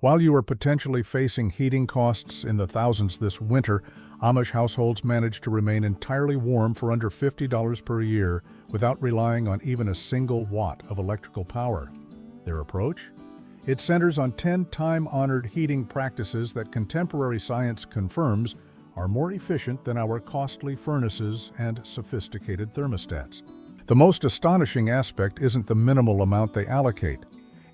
While you are potentially facing heating costs in the thousands this winter, Amish households manage to remain entirely warm for under $50 per year without relying on even a single watt of electrical power. Their approach? It centers on 10 time-honored heating practices that contemporary science confirms are more efficient than our costly furnaces and sophisticated thermostats. The most astonishing aspect isn't the minimal amount they allocate,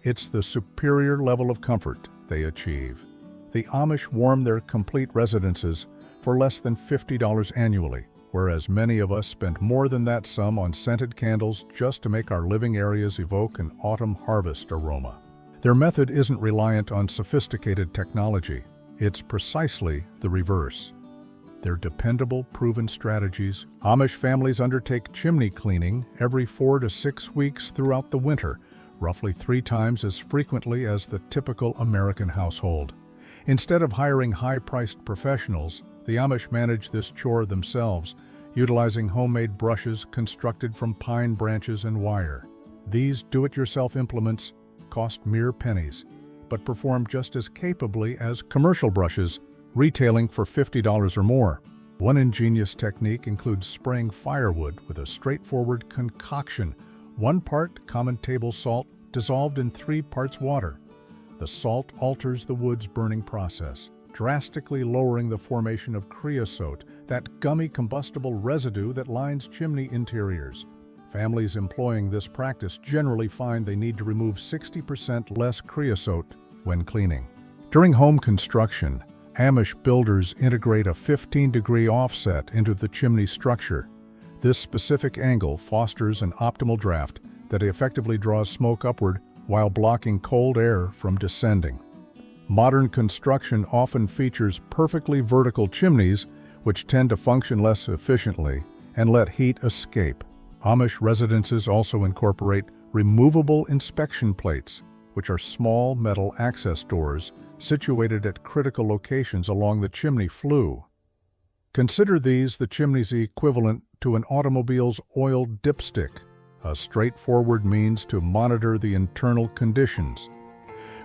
it's the superior level of comfort they achieve. The Amish warm their complete residences for less than $50 annually, whereas many of us spend more than that sum on scented candles just to make our living areas evoke an autumn harvest aroma. Their method isn't reliant on sophisticated technology. It's precisely the reverse. Their dependable, proven strategies. Amish families undertake chimney cleaning every 4 to 6 weeks throughout the winter, roughly 3 times as frequently as the typical American household. Instead of hiring high-priced professionals, the Amish manage this chore themselves, utilizing homemade brushes constructed from pine branches and wire. These do-it-yourself implements cost mere pennies, but perform just as capably as commercial brushes, retailing for $50 or more. One ingenious technique includes spraying firewood with a straightforward concoction, 1 part common table salt dissolved in 3 parts water. The salt alters the wood's burning process, drastically lowering the formation of creosote, that gummy combustible residue that lines chimney interiors. Families employing this practice generally find they need to remove 60% less creosote when cleaning. During home construction, Amish builders integrate a 15-degree offset into the chimney structure. This specific angle fosters an optimal draft that effectively draws smoke upward while blocking cold air from descending. Modern construction often features perfectly vertical chimneys, which tend to function less efficiently and let heat escape. Amish residences also incorporate removable inspection plates, which are small metal access doors situated at critical locations along the chimney flue. Consider these the chimney's equivalent to an automobile's oil dipstick, a straightforward means to monitor the internal conditions.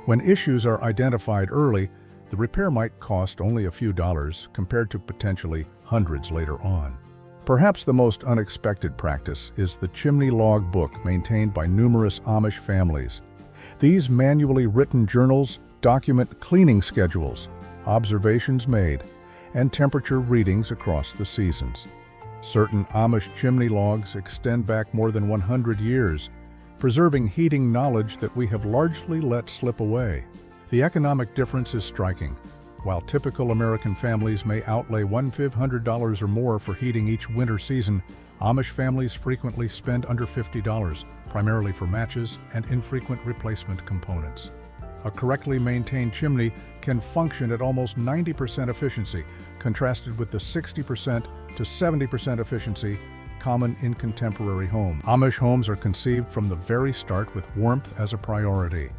When issues are identified early, the repair might cost only a few dollars compared to potentially hundreds later on. Perhaps the most unexpected practice is the chimney log book maintained by numerous Amish families. These manually written journals document cleaning schedules, observations made, and temperature readings across the seasons. Certain Amish chimney logs extend back more than 100 years, preserving heating knowledge that we have largely let slip away. The economic difference is striking. While typical American families may outlay $1,500 or more for heating each winter season, Amish families frequently spend under $50, primarily for matches and infrequent replacement components. A correctly maintained chimney can function at almost 90% efficiency, contrasted with the 60% to 70% efficiency common in contemporary homes. Amish homes are conceived from the very start with warmth as a priority.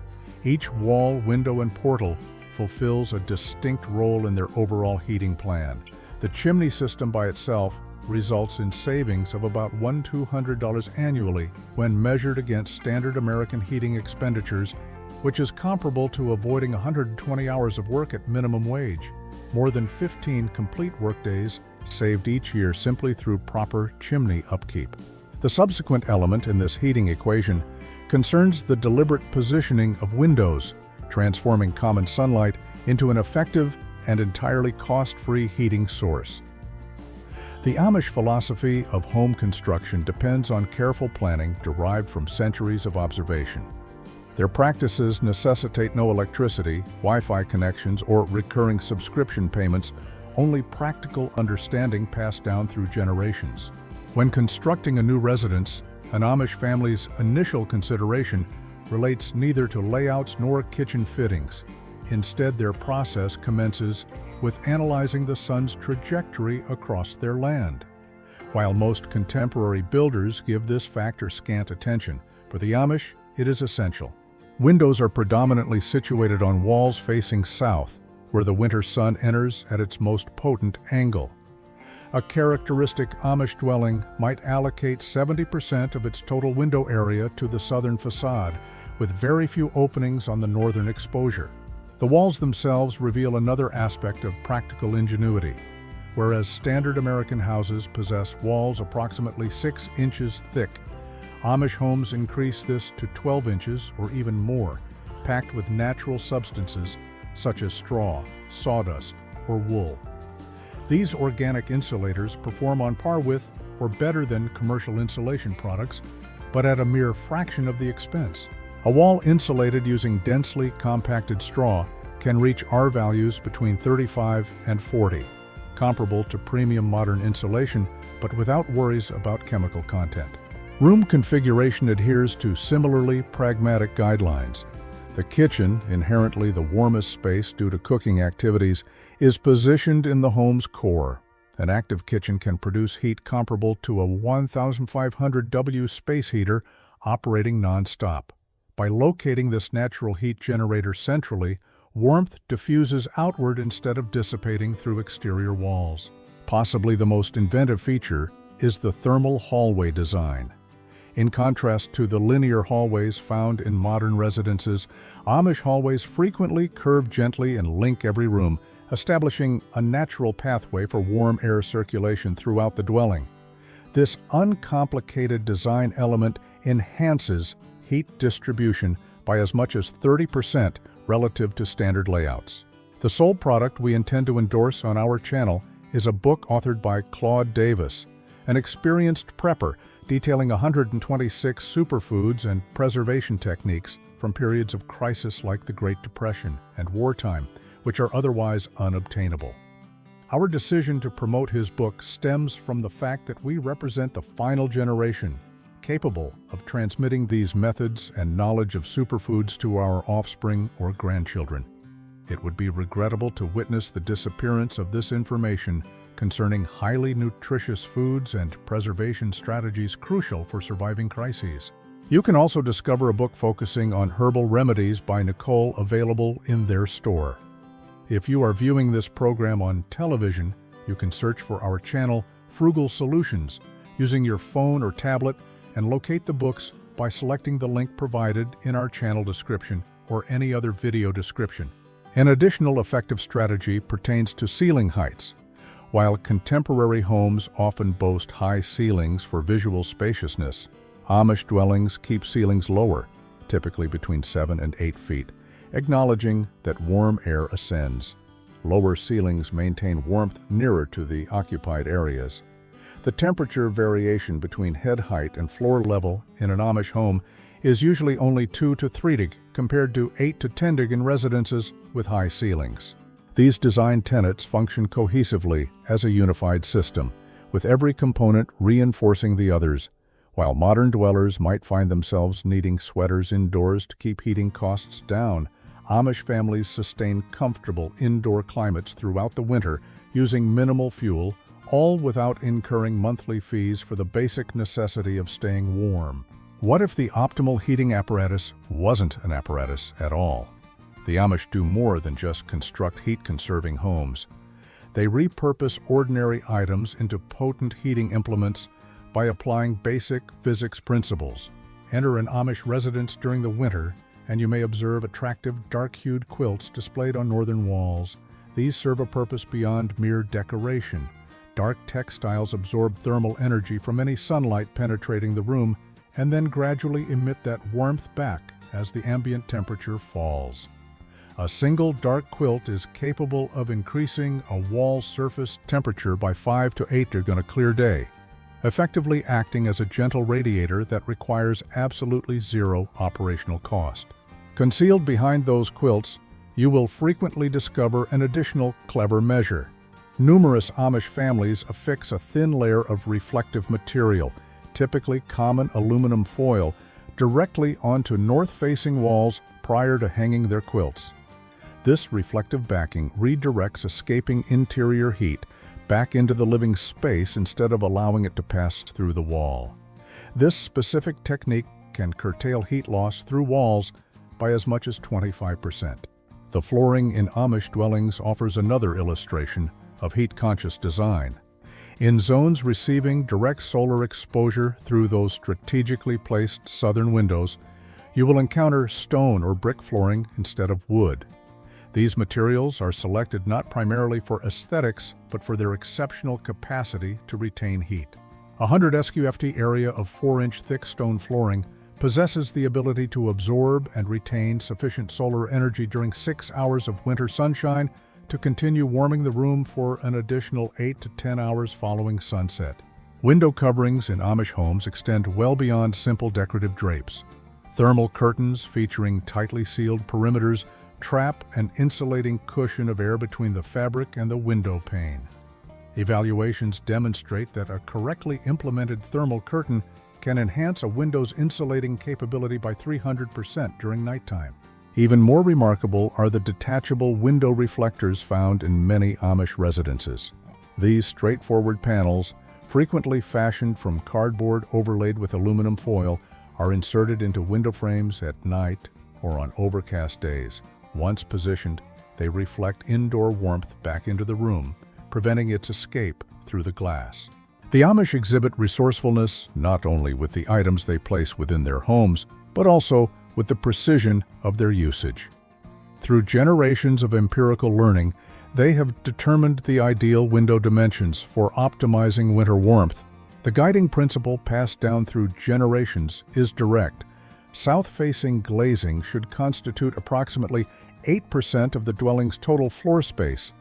Each wall, window, and portal fulfills a distinct role in their overall heating plan. The chimney system by itself results in savings of about $1,200 annually when measured against standard American heating expenditures, which is comparable to avoiding 120 hours of work at minimum wage. More than 15 complete workdays saved each year simply through proper chimney upkeep. The subsequent element in this heating equation concerns the deliberate positioning of windows, transforming common sunlight into an effective and entirely cost-free heating source. The Amish philosophy of home construction depends on careful planning derived from centuries of observation. Their practices necessitate no electricity, Wi-Fi connections, or recurring subscription payments, only practical understanding passed down through generations. When constructing a new residence, an Amish family's initial consideration relates neither to layouts nor kitchen fittings. Instead, their process commences with analyzing the sun's trajectory across their land. While most contemporary builders give this factor scant attention, for the Amish, it is essential. Windows are predominantly situated on walls facing south, where the winter sun enters at its most potent angle. A characteristic Amish dwelling might allocate 70% of its total window area to the southern facade, with very few openings on the northern exposure. The walls themselves reveal another aspect of practical ingenuity. Whereas standard American houses possess walls approximately 6 inches thick, Amish homes increase this to 12 inches or even more, packed with natural substances such as straw, sawdust, or wool. These organic insulators perform on par with or better than commercial insulation products, but at a mere fraction of the expense. A wall insulated using densely compacted straw can reach R values between 35 and 40, comparable to premium modern insulation, but without worries about chemical content. Room configuration adheres to similarly pragmatic guidelines. The kitchen, inherently the warmest space due to cooking activities, is positioned in the home's core. An active kitchen can produce heat comparable to a 1,500 W space heater operating non-stop. By locating this natural heat generator centrally, warmth diffuses outward instead of dissipating through exterior walls. Possibly the most inventive feature is the thermal hallway design. In contrast to the linear hallways found in modern residences, Amish hallways frequently curve gently and link every room, establishing a natural pathway for warm air circulation throughout the dwelling. This uncomplicated design element enhances heat distribution by as much as 30% relative to standard layouts. The sole product we intend to endorse on our channel is a book authored by Claude Davis, an experienced prepper detailing 126 superfoods and preservation techniques from periods of crisis like the Great Depression and wartime, which are otherwise unobtainable. Our decision to promote his book stems from the fact that we represent the final generation capable of transmitting these methods and knowledge of superfoods to our offspring or grandchildren. It would be regrettable to witness the disappearance of this information concerning highly nutritious foods and preservation strategies crucial for surviving crises. You can also discover a book focusing on herbal remedies by Nicole available in their store. If you are viewing this program on television, you can search for our channel, Frugal Solutions, using your phone or tablet and locate the books by selecting the link provided in our channel description or any other video description. An additional effective strategy pertains to ceiling heights. While contemporary homes often boast high ceilings for visual spaciousness, Amish dwellings keep ceilings lower, typically between 7 and 8 feet, acknowledging that warm air ascends. Lower ceilings maintain warmth nearer to the occupied areas. The temperature variation between head height and floor level in an Amish home is usually only 2 to 3 deg compared to 8 to 10 deg in residences with high ceilings. These design tenets function cohesively as a unified system, with every component reinforcing the others. While modern dwellers might find themselves needing sweaters indoors to keep heating costs down, Amish families sustain comfortable indoor climates throughout the winter using minimal fuel, all without incurring monthly fees for the basic necessity of staying warm. What if the optimal heating apparatus wasn't an apparatus at all? The Amish do more than just construct heat-conserving homes. They repurpose ordinary items into potent heating implements by applying basic physics principles. Enter an Amish residence during the winter, and you may observe attractive dark-hued quilts displayed on northern walls. These serve a purpose beyond mere decoration. Dark textiles absorb thermal energy from any sunlight penetrating the room and then gradually emit that warmth back as the ambient temperature falls. A single dark quilt is capable of increasing a wall surface temperature by 5 to 8 deg on a clear day, effectively acting as a gentle radiator that requires absolutely zero operational cost. Concealed behind those quilts, you will frequently discover an additional clever measure. Numerous Amish families affix a thin layer of reflective material, typically common aluminum foil, directly onto north-facing walls prior to hanging their quilts. This reflective backing redirects escaping interior heat back into the living space instead of allowing it to pass through the wall. This specific technique can curtail heat loss through walls by as much as 25%. The flooring in Amish dwellings offers another illustration of heat-conscious design. In zones receiving direct solar exposure through those strategically placed southern windows, you will encounter stone or brick flooring instead of wood. These materials are selected not primarily for aesthetics, but for their exceptional capacity to retain heat. A 100 SQFT area of 4-inch thick stone flooring possesses the ability to absorb and retain sufficient solar energy during 6 hours of winter sunshine to continue warming the room for an additional 8 to 10 hours following sunset. Window coverings in Amish homes extend well beyond simple decorative drapes. Thermal curtains featuring tightly sealed perimeters trap an insulating cushion of air between the fabric and the window pane. Evaluations demonstrate that a correctly implemented thermal curtain can enhance a window's insulating capability by 300% during nighttime. Even more remarkable are the detachable window reflectors found in many Amish residences. These straightforward panels, frequently fashioned from cardboard overlaid with aluminum foil, are inserted into window frames at night or on overcast days. Once positioned, they reflect indoor warmth back into the room, preventing its escape through the glass. The Amish exhibit resourcefulness not only with the items they place within their homes, but also with the precision of their usage. Through generations of empirical learning, they have determined the ideal window dimensions for optimizing winter warmth. The guiding principle passed down through generations is direct. South-facing glazing should constitute approximately 8% of the dwelling's total floor space.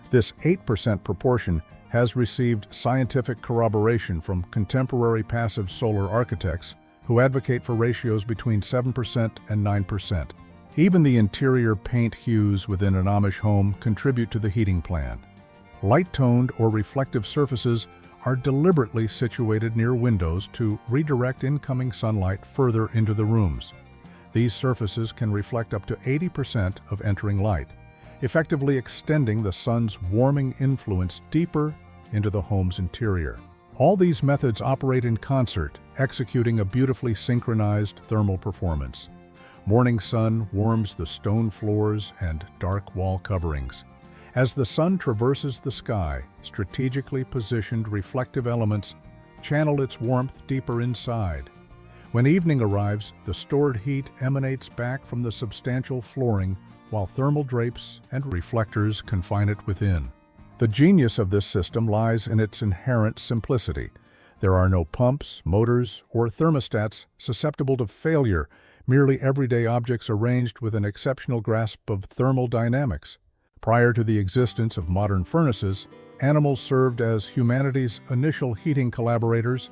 This 8% proportion has received scientific corroboration from contemporary passive solar architects who advocate for ratios between 7% and 9%. Even the interior paint hues within an Amish home contribute to the heating plan. Light-toned or reflective surfaces are deliberately situated near windows to redirect incoming sunlight further into the rooms. These surfaces can reflect up to 80% of entering light, effectively extending the sun's warming influence deeper into the home's interior. All these methods operate in concert, executing a beautifully synchronized thermal performance. Morning sun warms the stone floors and dark wall coverings. As the sun traverses the sky, strategically positioned reflective elements channel its warmth deeper inside. When evening arrives, the stored heat emanates back from the substantial flooring, while thermal drapes and reflectors confine it within. The genius of this system lies in its inherent simplicity. There are no pumps, motors, or thermostats susceptible to failure, merely everyday objects arranged with an exceptional grasp of thermal dynamics. Prior to the existence of modern furnaces, animals served as humanity's initial heating collaborators.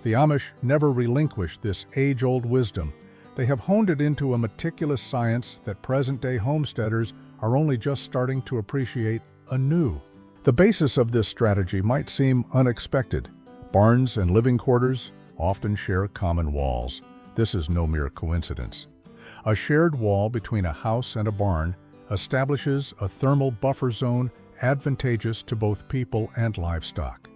The Amish never relinquished this age-old wisdom. They have honed it into a meticulous science that present-day homesteaders are only just starting to appreciate anew. The basis of this strategy might seem unexpected. Barns and living quarters often share common walls. This is no mere coincidence. A shared wall between a house and a barn establishes a thermal buffer zone advantageous to both people and livestock.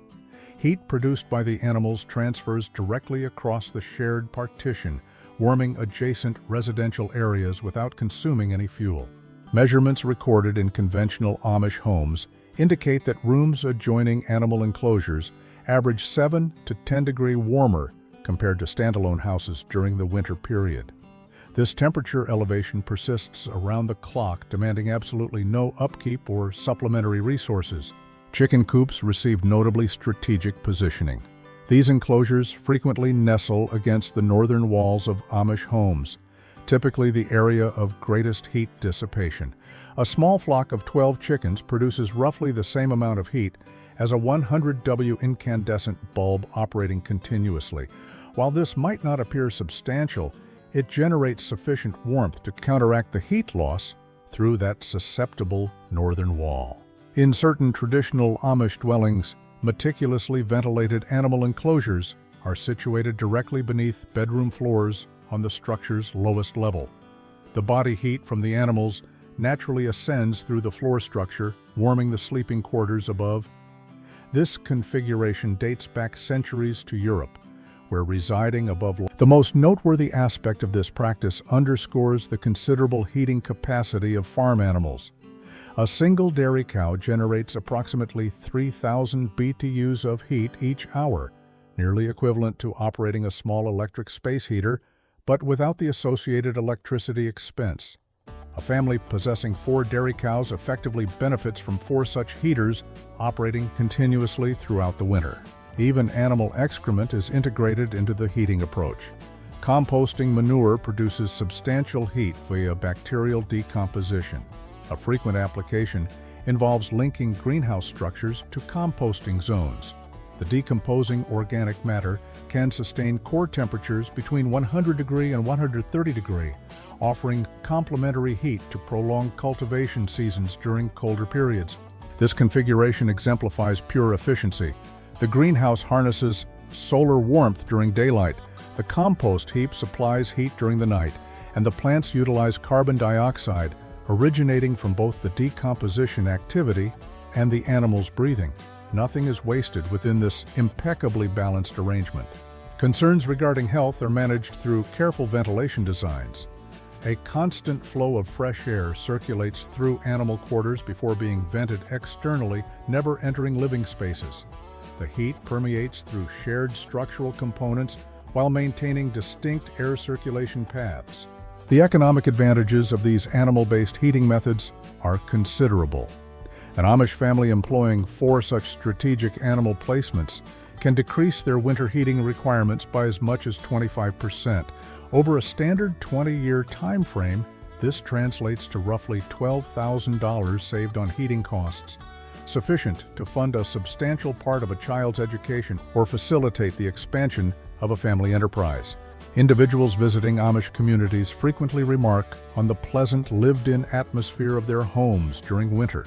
Heat produced by the animals transfers directly across the shared partition, warming adjacent residential areas without consuming any fuel. Measurements recorded in conventional Amish homes indicate that rooms adjoining animal enclosures average 7 to 10 degrees warmer compared to standalone houses during the winter period. This temperature elevation persists around the clock, demanding absolutely no upkeep or supplementary resources. Chicken coops receive notably strategic positioning. These enclosures frequently nestle against the northern walls of Amish homes, typically the area of greatest heat dissipation. A small flock of 12 chickens produces roughly the same amount of heat as a 100W incandescent bulb operating continuously. While this might not appear substantial, it generates sufficient warmth to counteract the heat loss through that susceptible northern wall. In certain traditional Amish dwellings, meticulously ventilated animal enclosures are situated directly beneath bedroom floors on the structure's lowest level. The body heat from the animals naturally ascends through the floor structure, warming the sleeping quarters above. This configuration dates back centuries to Europe, where residing above. The most noteworthy aspect of this practice underscores the considerable heating capacity of farm animals. A single dairy cow generates approximately 3,000 BTUs of heat each hour, nearly equivalent to operating a small electric space heater, but without the associated electricity expense. A family possessing 4 dairy cows effectively benefits from 4 such heaters operating continuously throughout the winter. Even animal excrement is integrated into the heating approach. Composting manure produces substantial heat via bacterial decomposition. A frequent application involves linking greenhouse structures to composting zones. The decomposing organic matter can sustain core temperatures between 100 degree and 130 degree, offering complementary heat to prolong cultivation seasons during colder periods. This configuration exemplifies pure efficiency. The greenhouse harnesses solar warmth during daylight, the compost heap supplies heat during the night, and the plants utilize carbon dioxide originating from both the decomposition activity and the animal's breathing. Nothing is wasted within this impeccably balanced arrangement. Concerns regarding health are managed through careful ventilation designs. A constant flow of fresh air circulates through animal quarters before being vented externally, never entering living spaces. The heat permeates through shared structural components while maintaining distinct air circulation paths. The economic advantages of these animal-based heating methods are considerable. An Amish family employing 4 such strategic animal placements can decrease their winter heating requirements by as much as 25%. Over a standard 20-year time frame, this translates to roughly $12,000 saved on heating costs, sufficient to fund a substantial part of a child's education or facilitate the expansion of a family enterprise. Individuals visiting Amish communities frequently remark on the pleasant lived-in atmosphere of their homes during winter.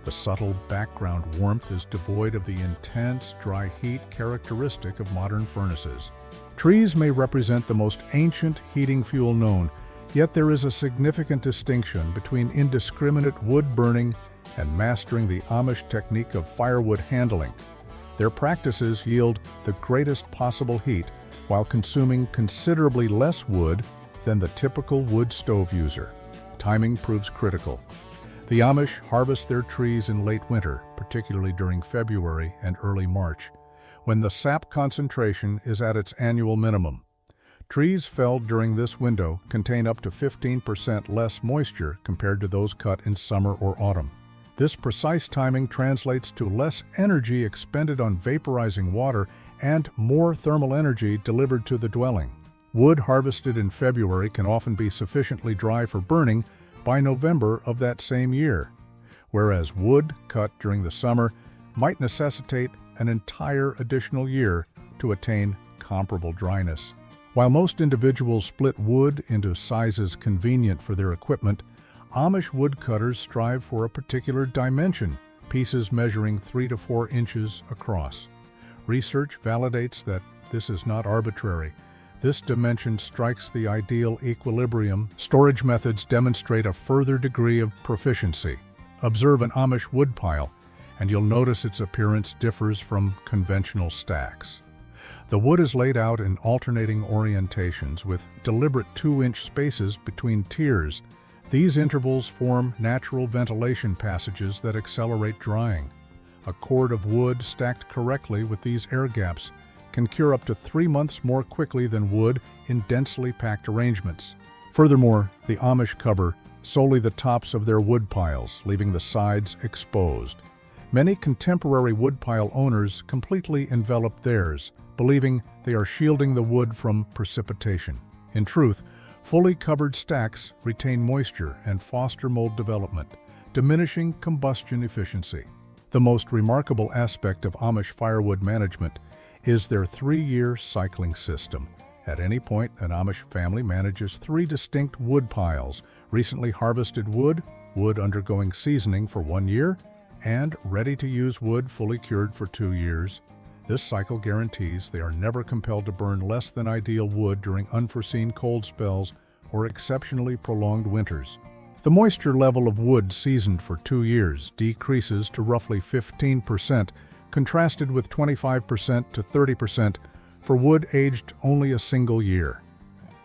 The subtle background warmth is devoid of the intense, dry heat characteristic of modern furnaces. Trees may represent the most ancient heating fuel known, yet there is a significant distinction between indiscriminate wood burning and mastering the Amish technique of firewood handling. Their practices yield the greatest possible heat while consuming considerably less wood than the typical wood stove user. Timing proves critical. The Amish harvest their trees in late winter, particularly during February and early March, when the sap concentration is at its annual minimum. Trees felled during this window contain up to 15% less moisture compared to those cut in summer or autumn. This precise timing translates to less energy expended on vaporizing water and more thermal energy delivered to the dwelling. Wood harvested in February can often be sufficiently dry for burning by November of that same year, whereas wood cut during the summer might necessitate an entire additional year to attain comparable dryness. While most individuals split wood into sizes convenient for their equipment, Amish woodcutters strive for a particular dimension, pieces measuring 3 to 4 inches across. Research validates that this is not arbitrary. This dimension strikes the ideal equilibrium. Storage methods demonstrate a further degree of proficiency. Observe an Amish woodpile, and you'll notice its appearance differs from conventional stacks. The wood is laid out in alternating orientations with deliberate 2-inch spaces between tiers. These intervals form natural ventilation passages that accelerate drying. A cord of wood stacked correctly with these air gaps can cure up to 3 months more quickly than wood in densely packed arrangements. Furthermore, the Amish cover solely the tops of their wood piles, leaving the sides exposed. Many contemporary woodpile owners completely envelop theirs, believing they are shielding the wood from precipitation. In truth, fully covered stacks retain moisture and foster mold development, diminishing combustion efficiency. The most remarkable aspect of Amish firewood management is their 3-year cycling system. At any point, an Amish family manages 3 distinct wood piles: recently harvested wood, wood undergoing seasoning for 1 year, and ready-to-use wood fully cured for 2 years. This cycle guarantees they are never compelled to burn less than ideal wood during unforeseen cold spells or exceptionally prolonged winters. The moisture level of wood seasoned for 2 years decreases to roughly 15%, contrasted with 25% to 30% for wood aged only a single year.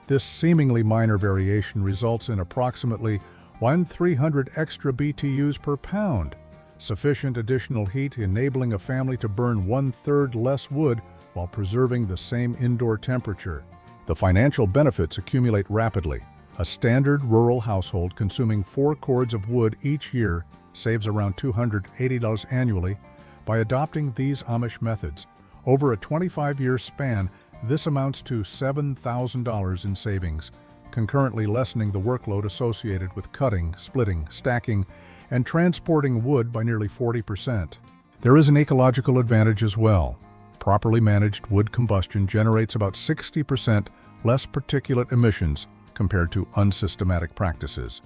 This seemingly minor variation results in approximately 1,300 extra BTUs per pound, sufficient additional heat enabling a family to burn 1/3 less wood while preserving the same indoor temperature. The financial benefits accumulate rapidly. A standard rural household consuming 4 cords of wood each year saves around $280 annually by adopting these Amish methods. Over a 25-year span, this amounts to $7,000 in savings, concurrently lessening the workload associated with cutting, splitting, stacking, and transporting wood by nearly 40%. There is an ecological advantage as well. Properly managed wood combustion generates about 60% less particulate emissions compared to unsystematic practices.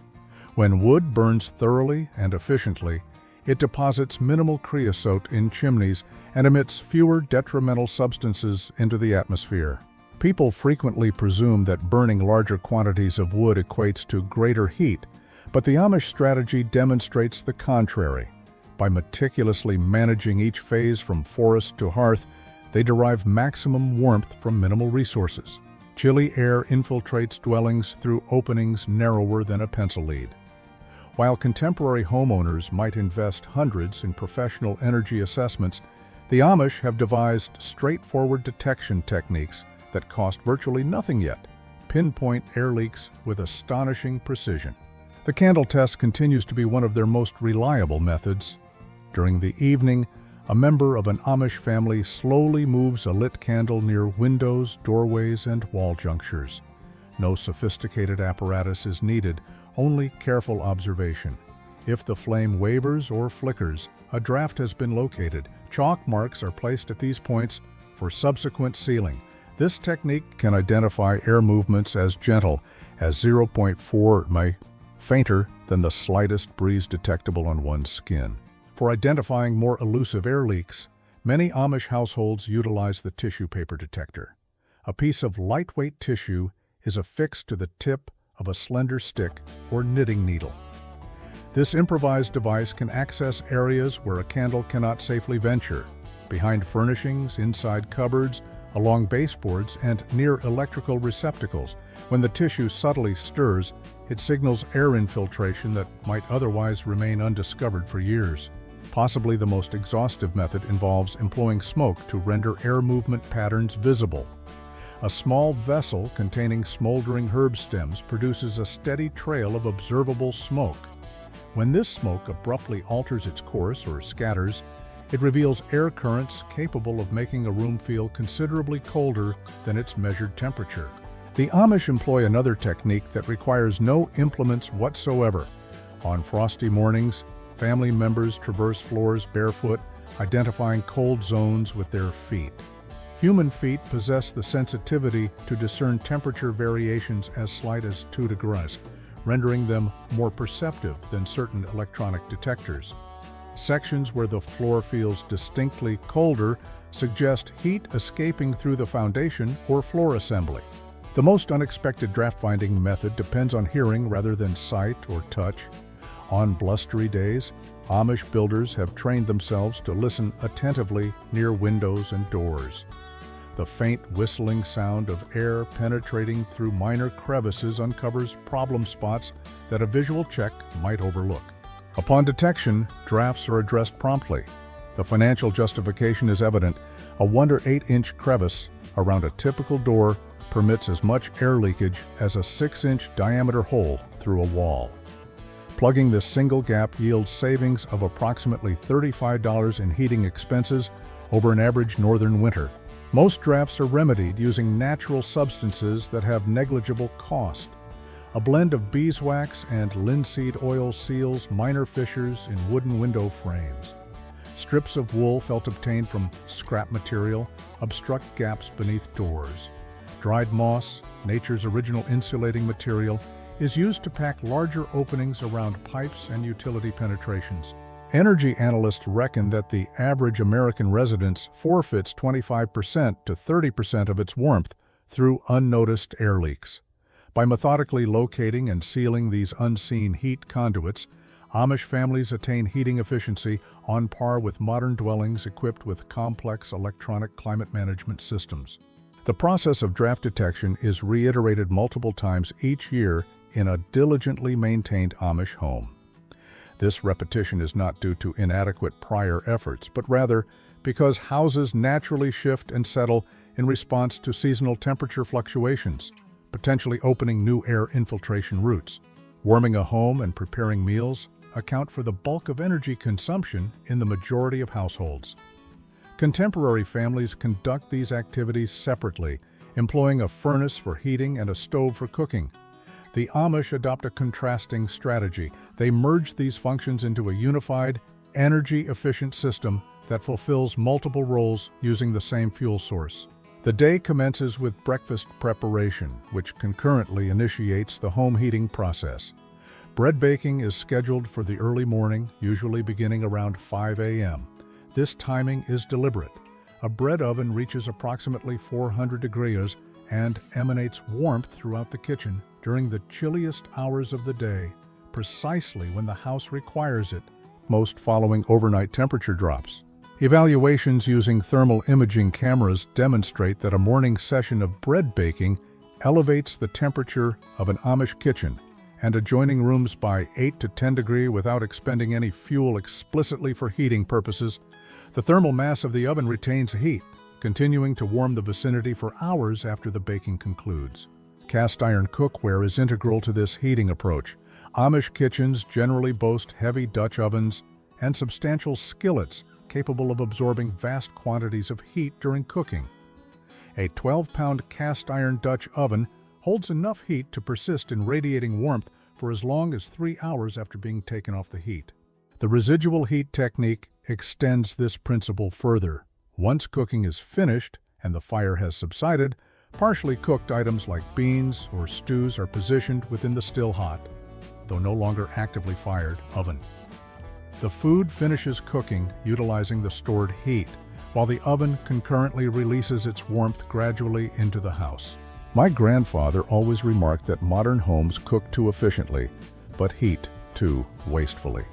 When wood burns thoroughly and efficiently, it deposits minimal creosote in chimneys and emits fewer detrimental substances into the atmosphere. People frequently presume that burning larger quantities of wood equates to greater heat, but the Amish strategy demonstrates the contrary. By meticulously managing each phase from forest to hearth, they derive maximum warmth from minimal resources. Chilly air infiltrates dwellings through openings narrower than a pencil lead. While contemporary homeowners might invest hundreds in professional energy assessments, the Amish have devised straightforward detection techniques that cost virtually nothing yet pinpoint air leaks with astonishing precision. The candle test continues to be one of their most reliable methods. During the evening, a member of an Amish family slowly moves a lit candle near windows, doorways, and wall junctures. No sophisticated apparatus is needed, only careful observation. If the flame wavers or flickers, a draft has been located. Chalk marks are placed at these points for subsequent sealing. This technique can identify air movements as gentle as 0.4 may fainter than the slightest breeze detectable on one's skin. For identifying more elusive air leaks, many Amish households utilize the tissue paper detector. A piece of lightweight tissue is affixed to the tip of a slender stick or knitting needle. This improvised device can access areas where a candle cannot safely venture, behind furnishings, inside cupboards, along baseboards, and near electrical receptacles. When the tissue subtly stirs, it signals air infiltration that might otherwise remain undiscovered for years. Possibly the most exhaustive method involves employing smoke to render air movement patterns visible. A small vessel containing smoldering herb stems produces a steady trail of observable smoke. When this smoke abruptly alters its course or scatters, it reveals air currents capable of making a room feel considerably colder than its measured temperature. The Amish employ another technique that requires no implements whatsoever. On frosty mornings, family members traverse floors barefoot, identifying cold zones with their feet. Human feet possess the sensitivity to discern temperature variations as slight as 2 degrees, rendering them more perceptive than certain electronic detectors. Sections where the floor feels distinctly colder suggest heat escaping through the foundation or floor assembly. The most unexpected draft finding method depends on hearing rather than sight or touch. On blustery days, Amish builders have trained themselves to listen attentively near windows and doors. The faint whistling sound of air penetrating through minor crevices uncovers problem spots that a visual check might overlook. Upon detection, drafts are addressed promptly. The financial justification is evident. A 1 to 8-inch crevice around a typical door permits as much air leakage as a 6-inch diameter hole through a wall. Plugging this single gap yields savings of approximately $35 in heating expenses over an average northern winter. Most drafts are remedied using natural substances that have negligible cost. A blend of beeswax and linseed oil seals minor fissures in wooden window frames. Strips of wool felt obtained from scrap material obstruct gaps beneath doors. Dried moss, nature's original insulating material, is used to pack larger openings around pipes and utility penetrations. Energy analysts reckon that the average American residence forfeits 25% to 30% of its warmth through unnoticed air leaks. By methodically locating and sealing these unseen heat conduits, Amish families attain heating efficiency on par with modern dwellings equipped with complex electronic climate management systems. The process of draft detection is reiterated multiple times each year in a diligently maintained Amish home. This repetition is not due to inadequate prior efforts, but rather because houses naturally shift and settle in response to seasonal temperature fluctuations. potentially opening new air infiltration routes. Warming a home and preparing meals account for the bulk of energy consumption in the majority of households. Contemporary families conduct these activities separately, employing a furnace for heating and a stove for cooking. The Amish adopt a contrasting strategy. They merge these functions into a unified, energy-efficient system that fulfills multiple roles using the same fuel source. The day commences with breakfast preparation, which concurrently initiates the home heating process. Bread baking is scheduled for the early morning, usually beginning around 5 a.m. This timing is deliberate. A bread oven reaches approximately 400 degrees and emanates warmth throughout the kitchen during the chilliest hours of the day, precisely when the house requires it, most following overnight temperature drops. Evaluations using thermal imaging cameras demonstrate that a morning session of bread baking elevates the temperature of an Amish kitchen and adjoining rooms by 8 to 10 degrees without expending any fuel explicitly for heating purposes. The thermal mass of the oven retains heat, continuing to warm the vicinity for hours after the baking concludes. Cast iron cookware is integral to this heating approach. Amish kitchens generally boast heavy Dutch ovens and substantial skillets capable of absorbing vast quantities of heat during cooking. A 12-pound cast iron Dutch oven holds enough heat to persist in radiating warmth for as long as 3 hours after being taken off the heat. The residual heat technique extends this principle further. Once cooking is finished and the fire has subsided, partially cooked items like beans or stews are positioned within the still hot, though no longer actively fired, oven. The food finishes cooking utilizing the stored heat, while the oven concurrently releases its warmth gradually into the house. My grandfather always remarked that modern homes cook too efficiently, but heat too wastefully.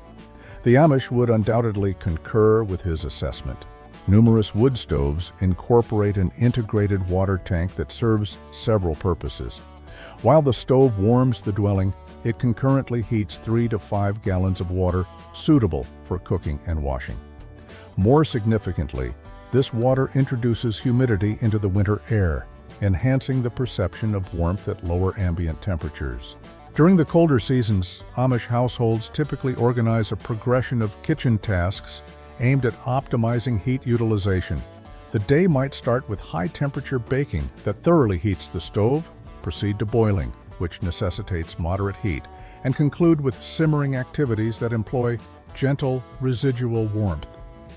The Amish would undoubtedly concur with his assessment. Numerous wood stoves incorporate an integrated water tank that serves several purposes. While the stove warms the dwelling, it concurrently heats 3 to 5 gallons of water suitable for cooking and washing. More significantly, this water introduces humidity into the winter air, enhancing the perception of warmth at lower ambient temperatures. During the colder seasons, Amish households typically organize a progression of kitchen tasks aimed at optimizing heat utilization. The day might start with high-temperature baking that thoroughly heats the stove, proceed to boiling, which necessitates moderate heat, and conclude with simmering activities that employ gentle, residual warmth.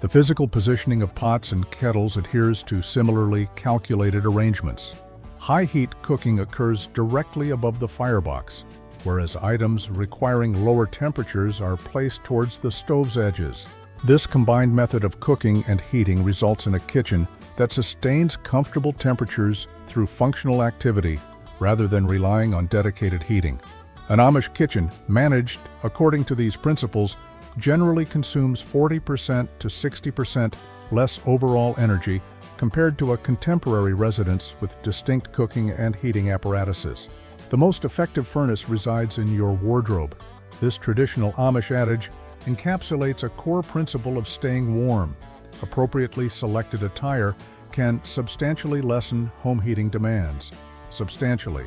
The physical positioning of pots and kettles adheres to similarly calculated arrangements. High-heat cooking occurs directly above the firebox, whereas items requiring lower temperatures are placed towards the stove's edges. This combined method of cooking and heating results in a kitchen that sustains comfortable temperatures through functional activity rather than relying on dedicated heating. An Amish kitchen, managed according to these principles, generally consumes 40% to 60% less overall energy compared to a contemporary residence with distinct cooking and heating apparatuses. The most effective furnace resides in your wardrobe. This traditional Amish adage encapsulates a core principle of staying warm. Appropriately selected attire can substantially lessen home heating demands. Substantially.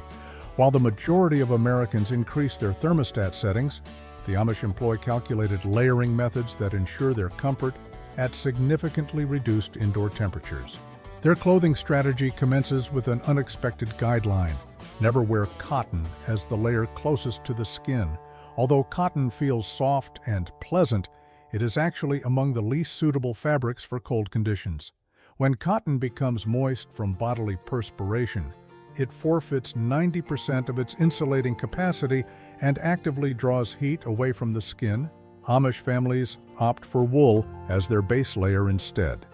While the majority of Americans increase their thermostat settings, the Amish employ calculated layering methods that ensure their comfort at significantly reduced indoor temperatures. Their clothing strategy commences with an unexpected guideline. Never wear cotton as the layer closest to the skin. Although cotton feels soft and pleasant, it is actually among the least suitable fabrics for cold conditions. When cotton becomes moist from bodily perspiration, it forfeits 90% of its insulating capacity and actively draws heat away from the skin. Amish families opt for wool as their base layer instead.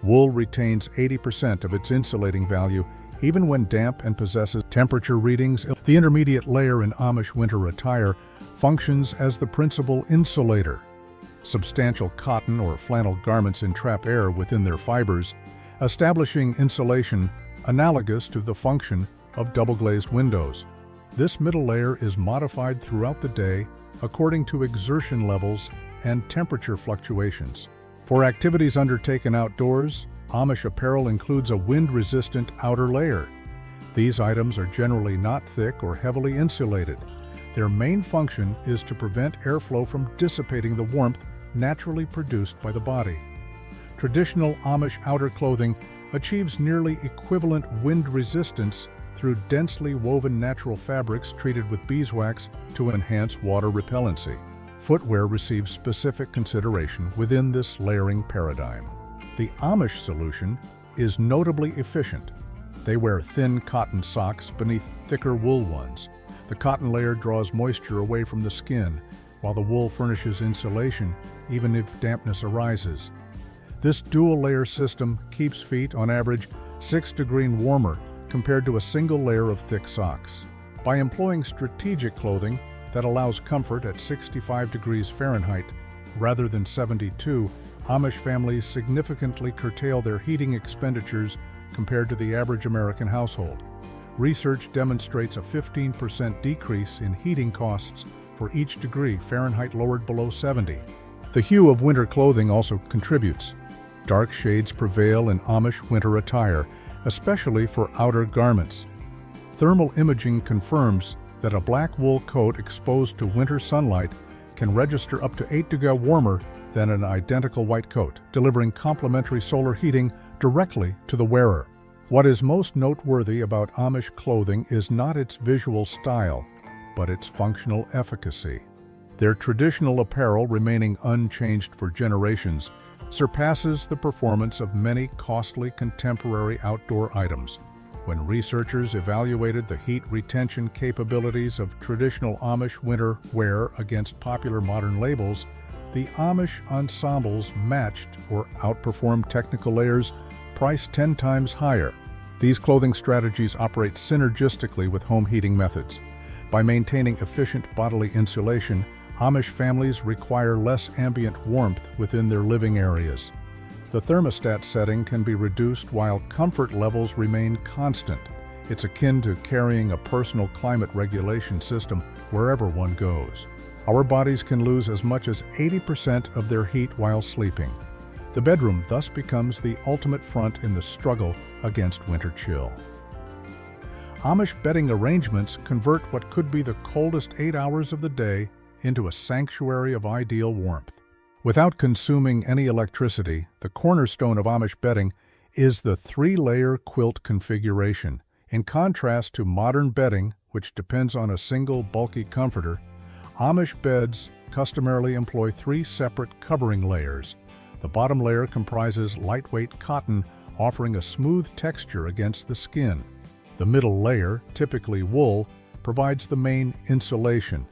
Wool retains 80% of its insulating value even when damp and possesses temperature readings. The intermediate layer in Amish winter attire functions as the principal insulator. Substantial cotton or flannel garments entrap air within their fibers, establishing insulation analogous to the function of double-glazed windows. This middle layer is modified throughout the day according to exertion levels and temperature fluctuations. For activities undertaken outdoors, Amish apparel includes a wind-resistant outer layer. These items are generally not thick or heavily insulated. Their main function is to prevent airflow from dissipating the warmth naturally produced by the body. Traditional Amish outer clothing achieves nearly equivalent wind resistance through densely woven natural fabrics treated with beeswax to enhance water repellency. Footwear receives specific consideration within this layering paradigm. The Amish solution is notably efficient. They wear thin cotton socks beneath thicker wool ones. The cotton layer draws moisture away from the skin, while the wool furnishes insulation even if dampness arises. This dual-layer system keeps feet, on average, 6 degrees warmer compared to a single layer of thick socks. By employing strategic clothing that allows comfort at 65 degrees Fahrenheit rather than 72, Amish families significantly curtail their heating expenditures compared to the average American household. Research demonstrates a 15% decrease in heating costs for each degree Fahrenheit lowered below 70. The hue of winter clothing also contributes. Dark shades prevail in Amish winter attire, especially for outer garments. Thermal imaging confirms that a black wool coat exposed to winter sunlight can register up to 8 degrees warmer than an identical white coat, delivering complementary solar heating directly to the wearer. What is most noteworthy about Amish clothing is not its visual style, but its functional efficacy. Their traditional apparel, remaining unchanged for generations, surpasses the performance of many costly contemporary outdoor items. When researchers evaluated the heat retention capabilities of traditional Amish winter wear against popular modern labels, the Amish ensembles matched or outperformed technical layers priced 10 times higher. These clothing strategies operate synergistically with home heating methods. By maintaining efficient bodily insulation, Amish families require less ambient warmth within their living areas. The thermostat setting can be reduced while comfort levels remain constant. It's akin to carrying a personal climate regulation system wherever one goes. Our bodies can lose as much as 80% of their heat while sleeping. The bedroom thus becomes the ultimate front in the struggle against winter chill. Amish bedding arrangements convert what could be the coldest 8 hours of the day into a sanctuary of ideal warmth. Without consuming any electricity, the cornerstone of Amish bedding is the 3-layer quilt configuration. In contrast to modern bedding, which depends on a single bulky comforter, Amish beds customarily employ 3 separate covering layers. The bottom layer comprises lightweight cotton, offering a smooth texture against the skin. The middle layer, typically wool, provides the main insulation.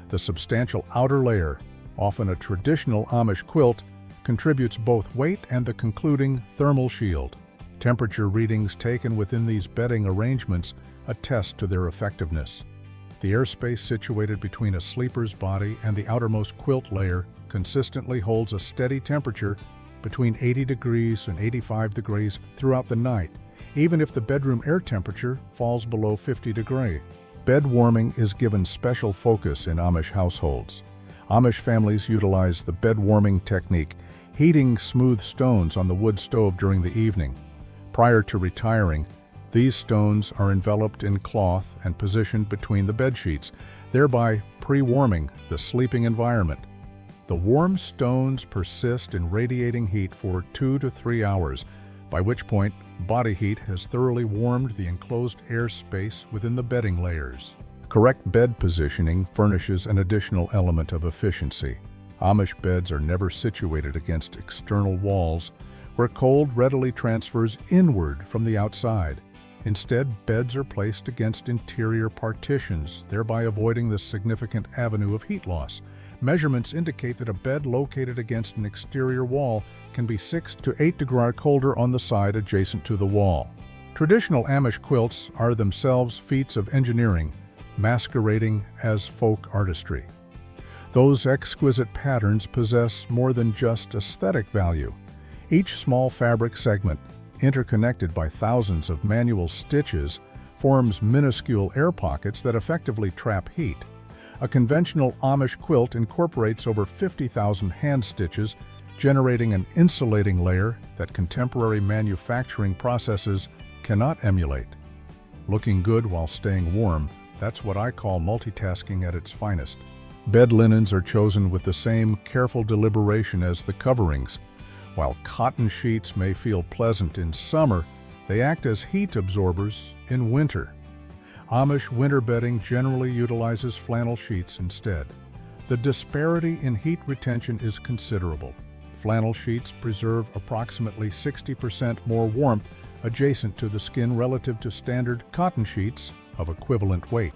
The substantial outer layer, often a traditional Amish quilt, contributes both weight and the concluding thermal shield. Temperature readings taken within these bedding arrangements attest to their effectiveness. The airspace situated between a sleeper's body and the outermost quilt layer consistently holds a steady temperature between 80 degrees and 85 degrees throughout the night, even if the bedroom air temperature falls below 50 degrees. Bed warming is given special focus in Amish households. Amish families utilize the bed warming technique, heating smooth stones on the wood stove during the evening. Prior to retiring, these stones are enveloped in cloth and positioned between the bed sheets, thereby pre-warming the sleeping environment. The warm stones persist in radiating heat for 2 to 3 hours, by which point body heat has thoroughly warmed the enclosed air space within the bedding layers. Correct bed positioning furnishes an additional element of efficiency. Amish beds are never situated against external walls, where cold readily transfers inward from the outside. Instead, beds are placed against interior partitions, thereby avoiding the significant avenue of heat loss. Measurements indicate that a bed located against an exterior wall can be 6 to 8 degrees colder on the side adjacent to the wall. Traditional Amish quilts are themselves feats of engineering, masquerading as folk artistry. Those exquisite patterns possess more than just aesthetic value. Each small fabric segment, interconnected by thousands of manual stitches, forms minuscule air pockets that effectively trap heat. A conventional Amish quilt incorporates over 50,000 hand stitches, generating an insulating layer that contemporary manufacturing processes cannot emulate. looking good while staying warm. That's what I call multitasking at its finest. Bed linens are chosen with the same careful deliberation as the coverings. While cotton sheets may feel pleasant in summer, they act as heat absorbers in winter. Amish winter bedding generally utilizes flannel sheets instead. The disparity in heat retention is considerable. Flannel sheets preserve approximately 60% more warmth adjacent to the skin relative to standard cotton sheets of equivalent weight.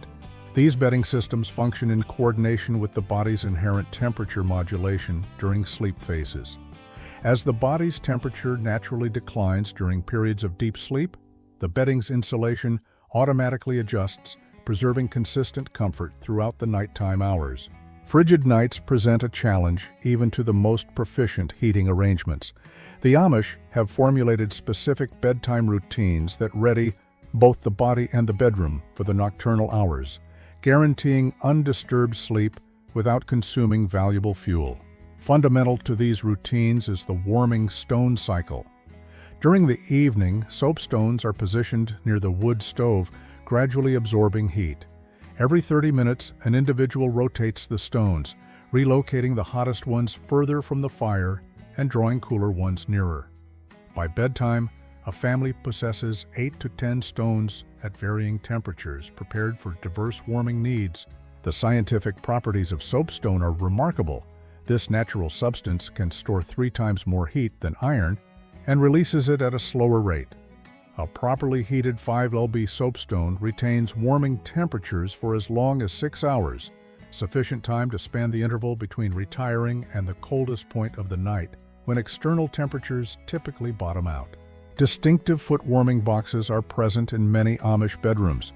These bedding systems function in coordination with the body's inherent temperature modulation during sleep phases. As the body's temperature naturally declines during periods of deep sleep, the bedding's insulation automatically adjusts, preserving consistent comfort throughout the nighttime hours. Frigid nights present a challenge even to the most proficient heating arrangements. The Amish have formulated specific bedtime routines that ready both the body and the bedroom for the nocturnal hours, guaranteeing undisturbed sleep without consuming valuable fuel. Fundamental to these routines is the warming stone cycle. During the evening, soapstones are positioned near the wood stove, gradually absorbing heat. Every 30 minutes, an individual rotates the stones, relocating the hottest ones further from the fire and drawing cooler ones nearer. By bedtime, a family possesses 8 to 10 stones at varying temperatures, prepared for diverse warming needs. The scientific properties of soapstone are remarkable. This natural substance can store 3 times more heat than iron and releases it at a slower rate. A properly heated 5lb soapstone retains warming temperatures for as long as 6 hours, sufficient time to span the interval between retiring and the coldest point of the night, when external temperatures typically bottom out. Distinctive foot warming boxes are present in many Amish bedrooms.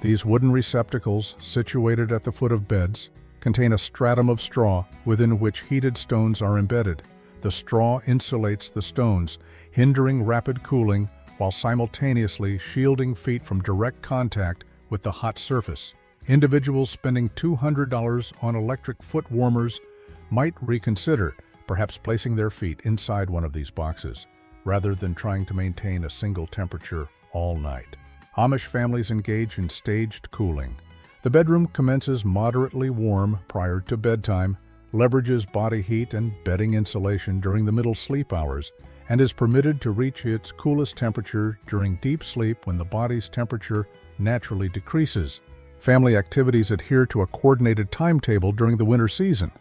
These wooden receptacles, situated at the foot of beds, contain a stratum of straw within which heated stones are embedded. The straw insulates the stones, hindering rapid cooling while simultaneously shielding feet from direct contact with the hot surface. Individuals spending $200 on electric foot warmers might reconsider, perhaps placing their feet inside one of these boxes, rather than trying to maintain a single temperature all night. Amish families engage in staged cooling. The bedroom commences moderately warm prior to bedtime, leverages body heat and bedding insulation during the middle sleep hours, and is permitted to reach its coolest temperature during deep sleep when the body's temperature naturally decreases. Family activities adhere to a coordinated timetable during the winter season.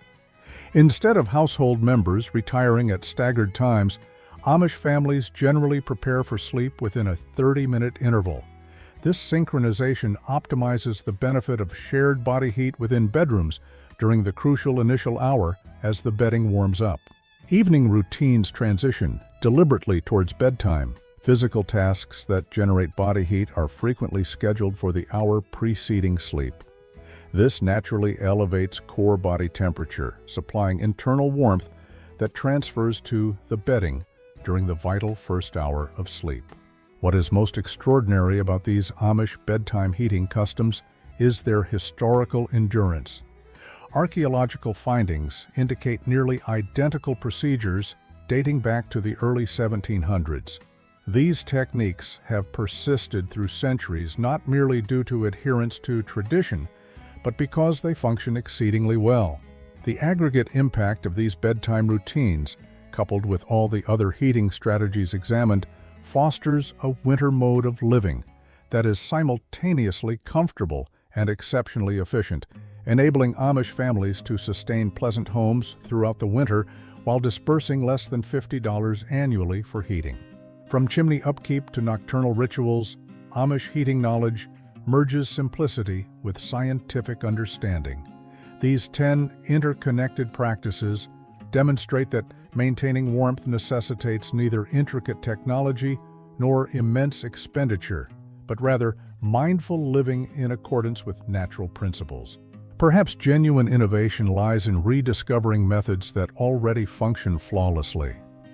Instead of household members retiring at staggered times, Amish families generally prepare for sleep within a 30-minute interval. This synchronization optimizes the benefit of shared body heat within bedrooms during the crucial initial hour as the bedding warms up. Evening routines transition deliberately towards bedtime. Physical tasks that generate body heat are frequently scheduled for the hour preceding sleep. This naturally elevates core body temperature, supplying internal warmth that transfers to the bedding during the vital first hour of sleep. What is most extraordinary about these Amish bedtime heating customs is their historical endurance. Archaeological findings indicate nearly identical procedures dating back to the early 1700s. These techniques have persisted through centuries not merely due to adherence to tradition, but because they function exceedingly well. The aggregate impact of these bedtime routines, coupled with all the other heating strategies examined, fosters a winter mode of living that is simultaneously comfortable and exceptionally efficient, enabling Amish families to sustain pleasant homes throughout the winter while dispersing less than $50 annually for heating. From chimney upkeep to nocturnal rituals, Amish heating knowledge merges simplicity with scientific understanding. These 10 interconnected practices demonstrate that maintaining warmth necessitates neither intricate technology nor immense expenditure, but rather mindful living in accordance with natural principles. Perhaps genuine innovation lies in rediscovering methods that already function flawlessly.